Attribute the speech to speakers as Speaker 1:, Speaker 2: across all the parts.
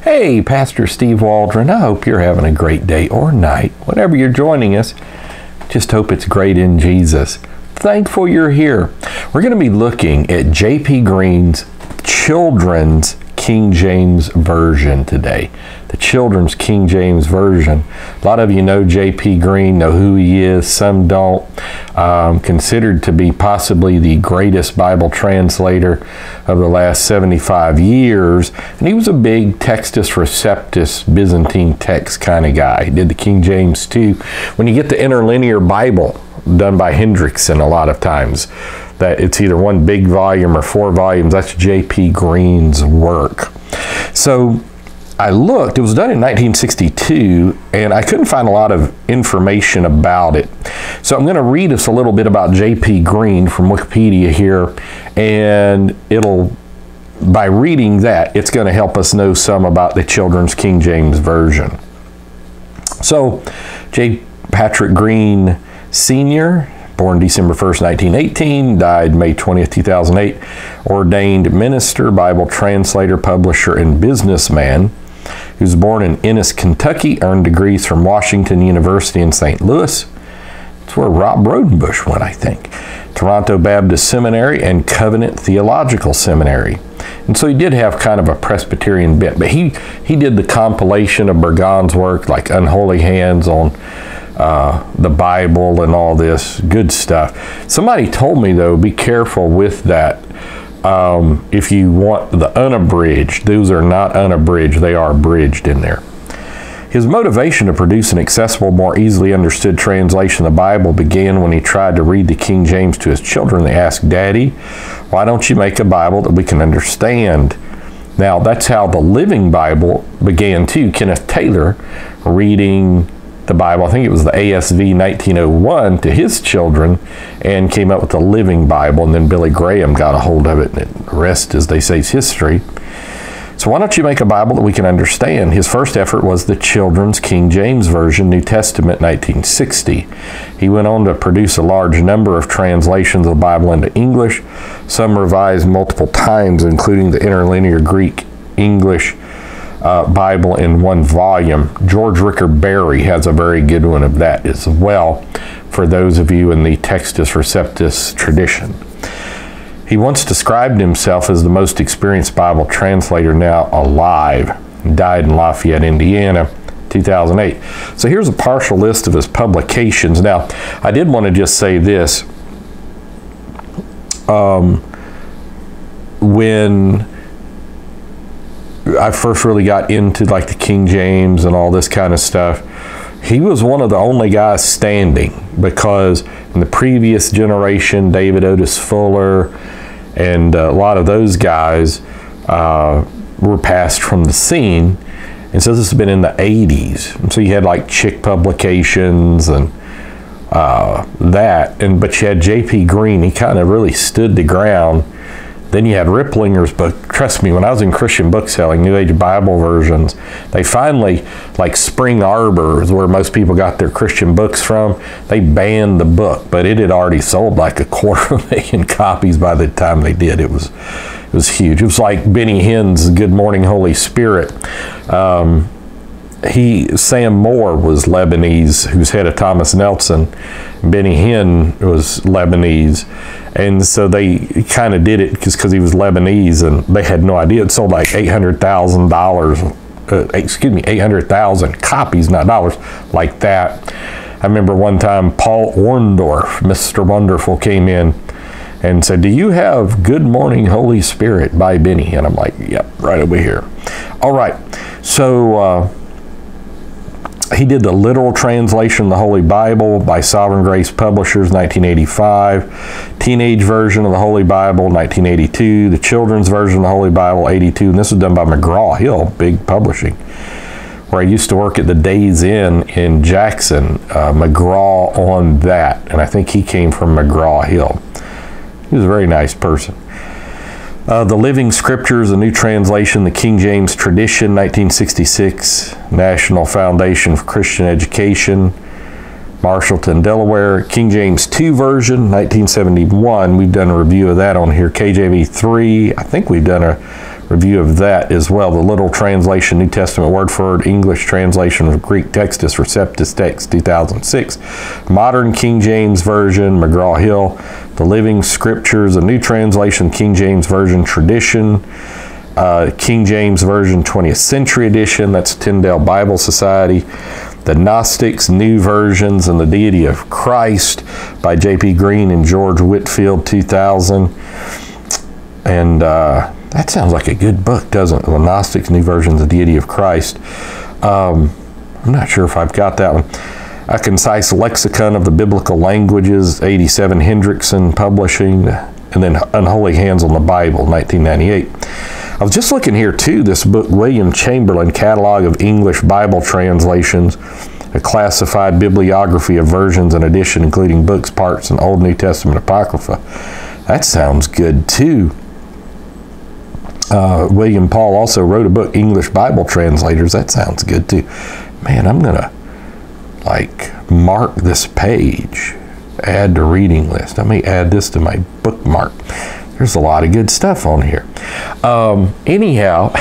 Speaker 1: Hey, Pastor Steve Waldron. I hope you're having a great day or night. Whenever you're joining us, just hope it's great in Jesus. Thankful you're here. We're going to be looking at J.P. Green's Children's King James Version today. The Children's King James Version. A lot of you know J.P. Green, know who he is. Some don't. Considered to be possibly the greatest Bible translator of the last 75 years. And he was a big Textus Receptus Byzantine text kind of guy. He did the King James too. When you get the interlinear Bible done by Hendrickson a lot of times, that it's either one big volume or 4 volumes. That's J.P. Green's work. So I looked, it was done in 1962, and I couldn't find a lot of information about it. So I'm going to read us a little bit about J.P. Green from Wikipedia here, and by reading that, it's going to help us know some about the Children's King James Version. So, J. Patrick Green Sr., born December 1st, 1918, died May 20th, 2008, ordained minister, Bible translator, publisher, and businessman. He was born in Ennis, Kentucky, earned degrees from Washington University in St. Louis. That's where Rob Rodenbush went, I think. Toronto Baptist Seminary and Covenant Theological Seminary. And so he did have kind of a Presbyterian bent, but he did the compilation of Burgon's work, like Unholy Hands on the Bible and all this good stuff. Somebody told me, though, be careful with that. If you want the unabridged, those are not unabridged, they are abridged in there. His motivation to produce an accessible, more easily understood translation of the Bible began when he tried to read the King James to his children. They asked, "Daddy, why don't you make a Bible that we can understand?" Now, that's how the Living Bible began too. Kenneth Taylor reading the Bible, I think it was the ASV 1901, to his children, and came up with the Living Bible, and then Billy Graham got a hold of it, and the rest, as they say, is history. So why don't you make a Bible that we can understand? His first effort was the Children's King James Version, New Testament, 1960. He went on to produce a large number of translations of the Bible into English, some revised multiple times, including the interlinear Greek English Bible in one volume. George Ricker Barry has a very good one of that as well, for those of you in the Textus Receptus tradition. He once described himself as the most experienced Bible translator now alive. He died in Lafayette, Indiana, 2008. So here's a partial list of his publications. Now, I did want to just say this. When I first really got into like the King James and all this kind of stuff, he was one of the only guys standing, because in the previous generation, David Otis Fuller and a lot of those guys were passed from the scene. And so this has been in the 80s. And so you had like Chick Publications and but you had J.P. Green. He kind of really stood the ground. Then you had Riplinger's book. Trust me, when I was in Christian book selling, New Age Bible versions, they finally, like Spring Arbor is where most people got their Christian books from, they banned the book, but it had already sold like 250,000 copies by the time they did. It was huge. It was like Benny Hinn's Good Morning Holy Spirit. Sam Moore was Lebanese, who's head of Thomas Nelson. Benny Hinn was Lebanese. And so they kind of did it because he was Lebanese, and they had no idea. It sold like $800,000 copies, not dollars, like that. I remember one time Paul Orndorff, Mr. Wonderful, came in and said, "Do you have Good Morning Holy Spirit by Benny?" And I'm like, "Yep, right over here." All right, so he did the literal translation of the Holy Bible by Sovereign Grace Publishers, 1985. Teenage version of the Holy Bible, 1982. The children's version of the Holy Bible, 82. And this was done by McGraw-Hill, big publishing, where I used to work at the Days Inn in Jackson. McGraw on that. And I think he came from McGraw-Hill. He was a very nice person. The Living Scriptures, a new translation, the King James Tradition, 1966, National Foundation for Christian Education, Marshallton, Delaware. King James 2 version, 1971. We've done a review of that on here. KJV 3, I think we've done a review of that as well. The Little Translation, New Testament Word for Word, English translation of Greek Textus Receptus Text, 2006. Modern King James Version, McGraw-Hill. The Living Scriptures, a new translation, King James Version Tradition. King James Version 20th Century Edition, that's Tyndale Bible Society. The Gnostics, New Versions, and the Deity of Christ by J.P. Green and George Whitfield, 2000. And that sounds like a good book, doesn't it? The Gnostics, New Versions, the Deity of Christ. I'm not sure if I've got that one. A Concise Lexicon of the Biblical Languages, 87, Hendrickson Publishing. And then Unholy Hands on the Bible, 1998. I was just looking here too, this book, William Chamberlain, Catalog of English Bible Translations, a classified bibliography of versions and edition, including books, parts, and Old New Testament Apocrypha. That sounds good too. William Paul also wrote a book, English Bible Translators. That sounds good too. Man, I'm going to mark this page. Add to reading list. I may add this to my bookmark. There's a lot of good stuff on here. Anyhow,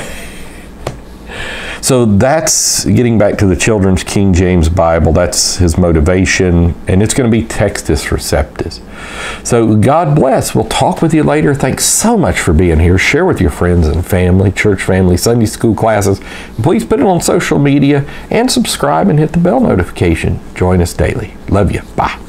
Speaker 1: so that's getting back to the Children's King James Bible. That's his motivation, and it's going to be Textus Receptus. So God bless. We'll talk with you later. Thanks so much for being here. Share with your friends and family, church family, Sunday school classes. Please put it on social media and subscribe and hit the bell notification. Join us daily. Love you. Bye.